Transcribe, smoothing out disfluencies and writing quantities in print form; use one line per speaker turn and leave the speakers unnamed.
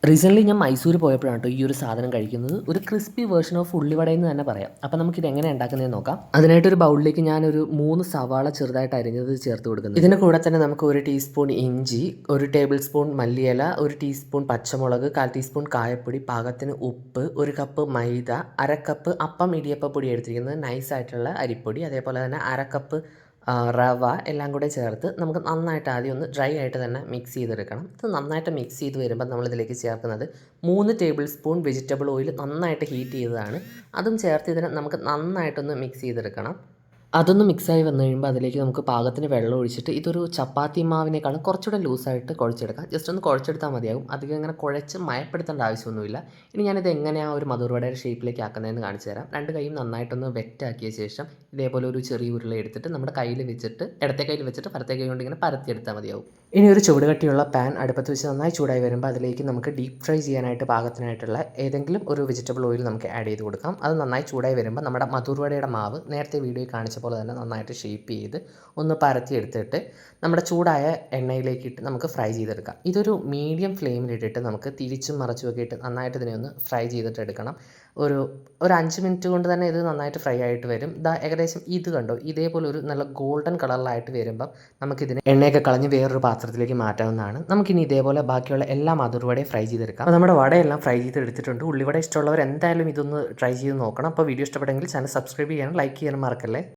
Recently ഞാൻ മൈസൂർ പോയപ്പോഴാണ് കേട്ടോ ഈ ഒരു സാധനം കഴിക്കുന്നത്. ഒരു ക്രിസ്പി വേർഷൻ ഓഫ് ഉള്ളിവട എന്ന് തന്നെ പറയാം. അപ്പോൾ നമുക്കിത് എങ്ങനെ ഉണ്ടാക്കുന്നതെന്ന് നോക്കാം. അതിനായിട്ടൊരു ബൗളിലേക്ക് ഞാനൊരു 3 സവാള ചെറുതായിട്ട് അരിഞ്ഞത് ചേർത്ത് കൊടുക്കുന്നത്. ഇതിൻ്റെ കൂടെ തന്നെ നമുക്ക് 1 ടീസ്പൂൺ ഇഞ്ചി, 1 ടേബിൾ സ്പൂൺ മല്ലിയില, 1 ടീസ്പൂൺ പച്ചമുളക്, 1/4 ടീസ്പൂൺ കായപ്പൊടി, പാകത്തിന് ഉപ്പ്, 1 കപ്പ് മൈദ, 1/2 കപ്പ് അപ്പം ഇടിയപ്പപ്പൊടി എടുത്തിരിക്കുന്നത് നൈസായിട്ടുള്ള അരിപ്പൊടി, അതേപോലെ തന്നെ 1/2 കപ്പ് റവ എല്ലാം കൂടെ ചേർത്ത് നമുക്ക് നന്നായിട്ട് ആദ്യം ഒന്ന് ഡ്രൈ ആയിട്ട് തന്നെ മിക്സ് ചെയ്തെടുക്കണം. ഇത് നന്നായിട്ട് മിക്സ് ചെയ്ത് വരുമ്പോൾ നമ്മളിതിലേക്ക് ചേർക്കുന്നത് 3 ടേബിൾ സ്പൂൺ വെജിറ്റബിൾ ഓയിൽ നന്നായിട്ട് ഹീറ്റ് ചെയ്തതാണ്. അതും ചേർത്ത് ഇതിനെ നമുക്ക് നന്നായിട്ടൊന്ന് മിക്സ് ചെയ്തെടുക്കണം. അതൊന്ന് മിക്സായി വന്നു കഴിയുമ്പോൾ അതിലേക്ക് നമുക്ക് പാകത്തിന് വെള്ളം ഒഴിച്ചിട്ട് ഇതൊരു ചപ്പാത്തി മാവിനേക്കാളും കുറച്ചുകൂടെ ലൂസായിട്ട് കുഴച്ചെടുക്കാം. ജസ്റ്റ് ഒന്ന് കുഴച്ചെടുത്താൽ മതിയാകും. അധികം ഇങ്ങനെ കുഴച്ച് മയപ്പെടുത്തേണ്ട ആവശ്യമൊന്നുമില്ല. ഇനി ഞാനിത് എങ്ങനെയാണ് ഒരു മധുരവടയുടെ ഷേപ്പിലേക്ക് ആക്കുന്നതെന്ന് കാണിച്ചു തരാം. 2 കൈയും നന്നായിട്ടൊന്ന് വെറ്റാക്കിയ ശേഷം ഇതേപോലെ ഒരു ചെറിയ ഉരുള എടുത്തിട്ട് നമ്മുടെ കയ്യിൽ വെച്ചിട്ട് ഇടത്തെ കയ്യിൽ വെച്ചിട്ട് വലത്തെ കൈ കൊണ്ട് ഇങ്ങനെ പരത്തിയെടുത്താൽ മതിയാവും. ഇനി ഒരു ചുവട് കട്ടിയുള്ള പാൻ അടുപ്പത്ത് വെച്ച് നന്നായി ചൂടായി വരുമ്പോൾ അതിലേക്ക് നമുക്ക് ഡീപ്പ് ഫ്രൈ ചെയ്യാനായിട്ട് പാകത്തിനായിട്ടുള്ള ഏതെങ്കിലും ഒരു വെജിറ്റബിൾ ഓയിൽ നമുക്ക് ആഡ് ചെയ്ത് കൊടുക്കാം. അത് നന്നായി ചൂടായി വരുമ്പോൾ നമ്മുടെ മധുരവടയുടെ മാവ് നേരത്തെ വീഡിയോയിൽ കാണിച്ച പോലെ തന്നെ നന്നായിട്ട് ഷേപ്പ് ചെയ്ത് ഒന്ന് പരത്തിയെടുത്തിട്ട് നമ്മുടെ ചൂടായ എണ്ണയിലേക്ക് ഇട്ട് നമുക്ക് ഫ്രൈ ചെയ്തെടുക്കാം. ഇതൊരു മീഡിയം ഫ്ലെയിമിലിട്ടിട്ട് നമുക്ക് തിരിച്ചും മറിച്ചും ഒക്കെ ഇട്ട് നന്നായിട്ട് ഇതിനെ ഒന്ന് ഫ്രൈ ചെയ്തിട്ട് എടുക്കണം. ഒരു 5 മിനിറ്റ് കൊണ്ട് തന്നെ ഇത് നന്നായിട്ട് ഫ്രൈ ആയിട്ട് വരും. ഏകദേശം ഇത് കണ്ടോ, ഇതേപോലെ ഒരു നല്ല ഗോൾഡൻ കളറിലായിട്ട് വരുമ്പം നമുക്കിതിനെ എണ്ണയൊക്കെ കളഞ്ഞ് വേറൊരു പാത്രത്തിലേക്ക് മാറ്റാവുന്നതാണ്. നമുക്കിനി ഇതേപോലെ ബാക്കിയുള്ള എല്ലാ മധുരവടയും ഫ്രൈ ചെയ്തെടുക്കാം. അപ്പോൾ നമ്മുടെ വടയെല്ലാം ഫ്രൈ ചെയ്തെടുത്തിട്ടുണ്ട്. ഉള്ളിവട ഇഷ്ടമുള്ളവർ എന്തായാലും ഇതൊന്ന് ട്രൈ ചെയ്ത് നോക്കണം. അപ്പോൾ വീഡിയോ ഇഷ്ടപ്പെട്ടെങ്കിൽ ചാനൽ സബ്സ്ക്രൈബ് ചെയ്യാനും ലൈക്ക് ചെയ്യാനും മറക്കല്ലേ.